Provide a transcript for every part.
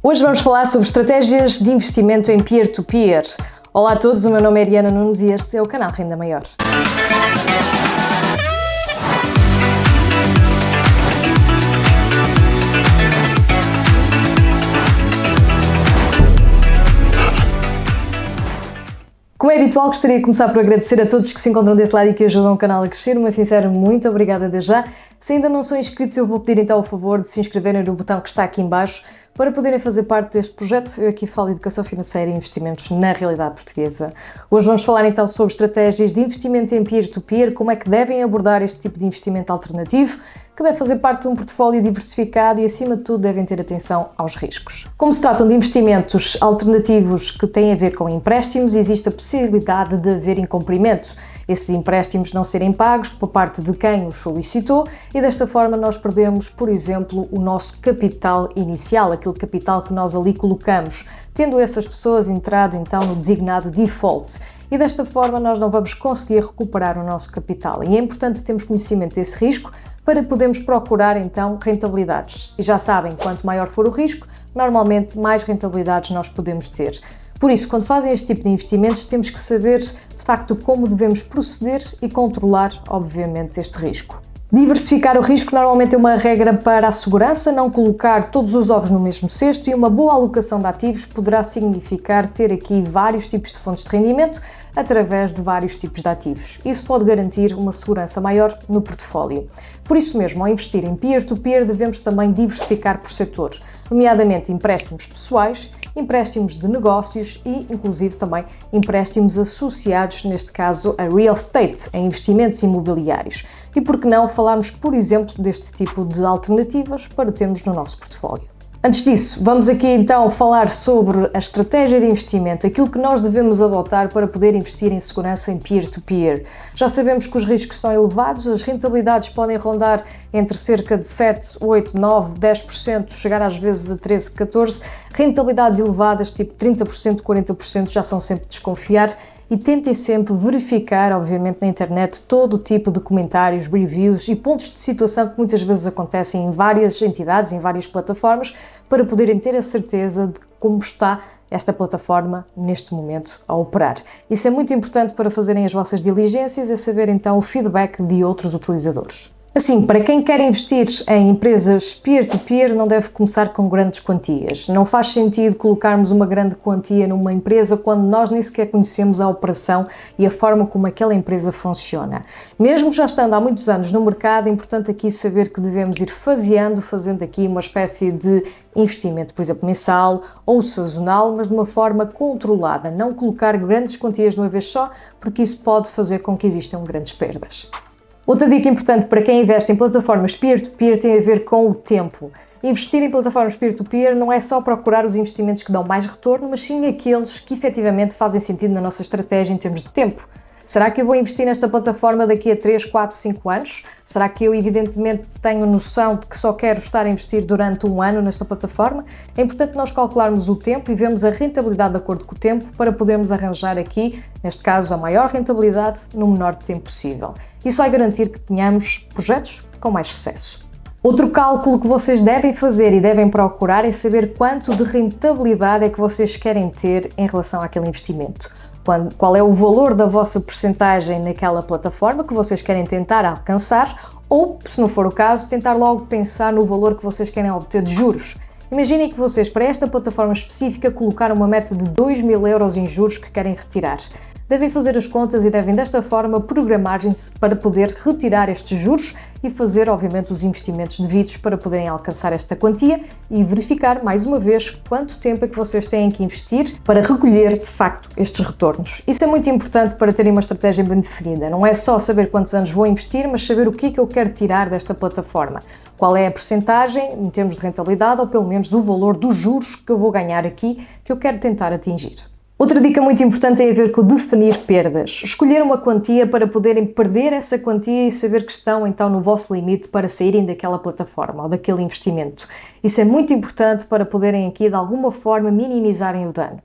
Hoje vamos falar sobre estratégias de investimento em peer-to-peer. Olá a todos, o meu nome é Ariana Nunes e este é o canal Renda Maior. Como é habitual, gostaria de começar por agradecer a todos que se encontram desse lado e que ajudam o canal a crescer. Uma sincera muito obrigada desde já. Se ainda não são inscritos, eu vou pedir então o favor de se inscreverem no botão que está aqui em baixo para poderem fazer parte deste projeto. Eu aqui falo de educação financeira e investimentos na realidade portuguesa. Hoje vamos falar então sobre estratégias de investimento em peer-to-peer, como é que devem abordar este tipo de investimento alternativo, que deve fazer parte de um portfólio diversificado e, acima de tudo, devem ter atenção aos riscos. Como se tratam de investimentos alternativos que têm a ver com empréstimos, existe a possibilidade de haver incumprimento. Esses empréstimos não serem pagos por parte de quem os solicitou e, desta forma, nós perdemos, por exemplo, o nosso capital inicial, aquele capital que nós ali colocamos, tendo essas pessoas entrado então no designado default. E desta forma nós não vamos conseguir recuperar o nosso capital. E é importante termos conhecimento desse risco para podermos procurar então rentabilidades. E já sabem, quanto maior for o risco, normalmente mais rentabilidades nós podemos ter. Por isso, quando fazem este tipo de investimentos, temos que saber de facto como devemos proceder e controlar, obviamente, este risco. Diversificar o risco normalmente é uma regra para a segurança, não colocar todos os ovos no mesmo cesto, e uma boa alocação de ativos poderá significar ter aqui vários tipos de fontes de rendimento através de vários tipos de ativos. Isso pode garantir uma segurança maior no portfólio. Por isso mesmo, ao investir em peer-to-peer, devemos também diversificar por setor, nomeadamente empréstimos pessoais, empréstimos de negócios e, inclusive, também empréstimos associados, neste caso, a real estate, a investimentos imobiliários. E por que não falarmos, por exemplo, deste tipo de alternativas para termos no nosso portfólio? Antes disso, vamos aqui então falar sobre a estratégia de investimento, aquilo que nós devemos adotar para poder investir em segurança em peer-to-peer. Já sabemos que os riscos são elevados, as rentabilidades podem rondar entre cerca de 7, 8, 9, 10%, chegar às vezes a 13, 14%. Rentabilidades elevadas, tipo 30%, 40%, já são sempre de desconfiar. E tentem sempre verificar, obviamente, na internet todo o tipo de comentários, reviews e pontos de situação que muitas vezes acontecem em várias entidades, em várias plataformas, para poderem ter a certeza de como está esta plataforma neste momento a operar. Isso é muito importante para fazerem as vossas diligências e saber então o feedback de outros utilizadores. Assim, para quem quer investir em empresas peer-to-peer, não deve começar com grandes quantias. Não faz sentido colocarmos uma grande quantia numa empresa quando nós nem sequer conhecemos a operação e a forma como aquela empresa funciona. Mesmo já estando há muitos anos no mercado, é importante aqui saber que devemos ir fazendo aqui uma espécie de investimento, por exemplo, mensal ou sazonal, mas de uma forma controlada. Não colocar grandes quantias de uma vez só, porque isso pode fazer com que existam grandes perdas. Outra dica importante para quem investe em plataformas peer-to-peer tem a ver com o tempo. Investir em plataformas peer-to-peer não é só procurar os investimentos que dão mais retorno, mas sim aqueles que efetivamente fazem sentido na nossa estratégia em termos de tempo. Será que eu vou investir nesta plataforma daqui a 3, 4, 5 anos? Será que eu evidentemente tenho noção de que só quero estar a investir durante um ano nesta plataforma? É importante nós calcularmos o tempo e vermos a rentabilidade de acordo com o tempo para podermos arranjar aqui, neste caso, a maior rentabilidade no menor tempo possível. Isso vai garantir que tenhamos projetos com mais sucesso. Outro cálculo que vocês devem fazer e devem procurar é saber quanto de rentabilidade é que vocês querem ter em relação àquele investimento. Qual é o valor da vossa percentagem naquela plataforma que vocês querem tentar alcançar ou, se não for o caso, tentar logo pensar no valor que vocês querem obter de juros. Imaginem que vocês, para esta plataforma específica, colocaram uma meta de 2.000 euros em juros que querem retirar. Devem fazer as contas e devem, desta forma, programar-se para poder retirar estes juros e fazer, obviamente, os investimentos devidos para poderem alcançar esta quantia e verificar, mais uma vez, quanto tempo é que vocês têm que investir para recolher, de facto, estes retornos. Isso é muito importante para terem uma estratégia bem definida. Não é só saber quantos anos vou investir, mas saber o que é que eu quero tirar desta plataforma. Qual é a percentagem, em termos de rentabilidade, ou pelo menos o valor dos juros que eu vou ganhar aqui, que eu quero tentar atingir. Outra dica muito importante tem a ver com definir perdas. Escolher uma quantia para poderem perder essa quantia e saber que estão então no vosso limite para saírem daquela plataforma ou daquele investimento. Isso é muito importante para poderem aqui de alguma forma minimizarem o dano.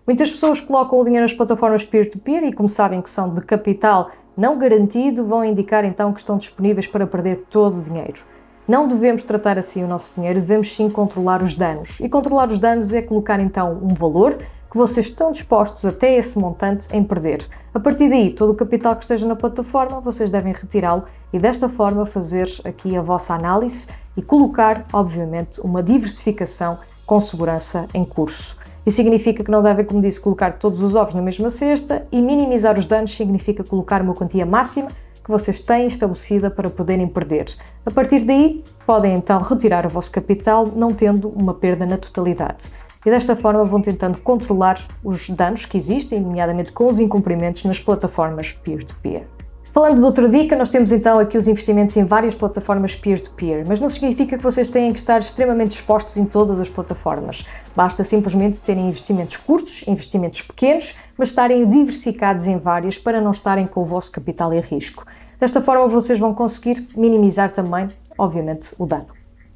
Muitas pessoas colocam o dinheiro nas plataformas peer-to-peer e, como sabem que são de capital não garantido, vão indicar então que estão disponíveis para perder todo o dinheiro. Não devemos tratar assim o nosso dinheiro, devemos sim controlar os danos. E controlar os danos é colocar então um valor que vocês estão dispostos até esse montante em perder. A partir daí, todo o capital que esteja na plataforma, vocês devem retirá-lo e desta forma fazer aqui a vossa análise e colocar, obviamente, uma diversificação com segurança em curso. Isso significa que não devem, como disse, colocar todos os ovos na mesma cesta e minimizar os danos significa colocar uma quantia máxima que vocês têm estabelecida para poderem perder. A partir daí, podem então retirar o vosso capital, não tendo uma perda na totalidade. E desta forma vão tentando controlar os danos que existem, nomeadamente com os incumprimentos nas plataformas peer-to-peer. Falando de outra dica, nós temos então aqui os investimentos em várias plataformas peer-to-peer, mas não significa que vocês tenham que estar extremamente expostos em todas as plataformas. Basta simplesmente terem investimentos curtos, investimentos pequenos, mas estarem diversificados em várias para não estarem com o vosso capital em risco. Desta forma vocês vão conseguir minimizar também, obviamente, o dano.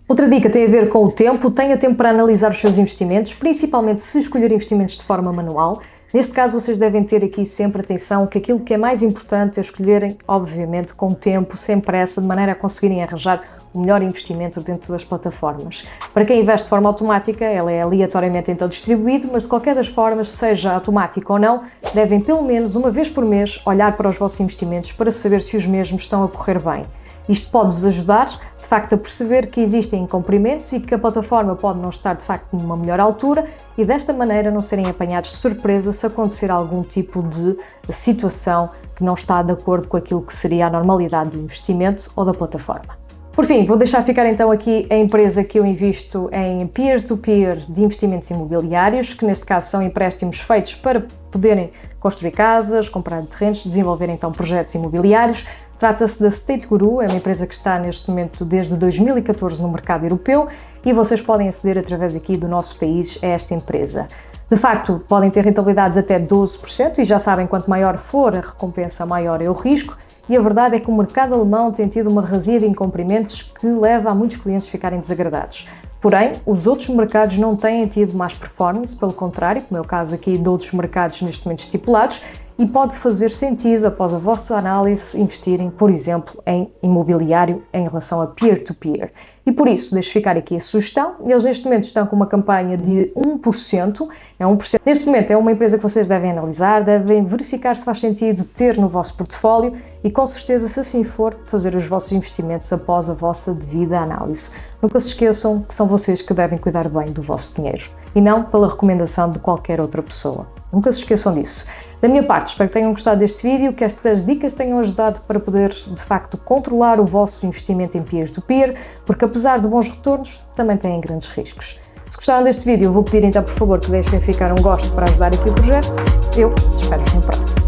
Outra dica tem a ver com o tempo. Tenha tempo para analisar os seus investimentos, principalmente se escolher investimentos de forma manual. Neste caso, vocês devem ter aqui sempre atenção que aquilo que é mais importante é escolherem, obviamente, com tempo, sem pressa, de maneira a conseguirem arranjar o melhor investimento dentro das plataformas. Para quem investe de forma automática, ela é aleatoriamente então distribuída, mas de qualquer das formas, seja automático ou não, devem pelo menos uma vez por mês olhar para os vossos investimentos para saber se os mesmos estão a correr bem. Isto pode-vos ajudar, de facto, a perceber que existem incumprimentos e que a plataforma pode não estar, de facto, numa melhor altura e desta maneira não serem apanhados de surpresa se acontecer algum tipo de situação que não está de acordo com aquilo que seria a normalidade do investimento ou da plataforma. Por fim, vou deixar ficar então aqui a empresa que eu invisto em peer-to-peer de investimentos imobiliários, que neste caso são empréstimos feitos para poderem construir casas, comprar terrenos, desenvolver então projetos imobiliários. Trata-se da State Guru, é uma empresa que está neste momento desde 2014 no mercado europeu e vocês podem aceder através aqui do nosso país a esta empresa. De facto, podem ter rentabilidades até 12% e já sabem, quanto maior for a recompensa, maior é o risco. E a verdade é que o mercado alemão tem tido uma razia de incumprimentos que leva a muitos clientes a ficarem desagradados. Porém, os outros mercados não têm tido mais performance, pelo contrário, como é o caso aqui de outros mercados neste momento estipulados, e pode fazer sentido, após a vossa análise, investirem, por exemplo, em imobiliário em relação a peer-to-peer. E por isso, deixo ficar aqui a sugestão. Eles neste momento estão com uma campanha de 1%. É 1%. Neste momento é uma empresa que vocês devem analisar, devem verificar se faz sentido ter no vosso portfólio e, com certeza, se assim for, fazer os vossos investimentos após a vossa devida análise. Nunca se esqueçam que são vocês que devem cuidar bem do vosso dinheiro e não pela recomendação de qualquer outra pessoa. Nunca se esqueçam disso. Da minha parte, espero que tenham gostado deste vídeo, que estas dicas tenham ajudado para poder, de facto, controlar o vosso investimento em peer-to-peer, porque apesar de bons retornos, também têm grandes riscos. Se gostaram deste vídeo, eu vou pedir então, por favor, que deixem ficar um gosto para ajudar aqui o projeto. Eu espero-vos no próximo.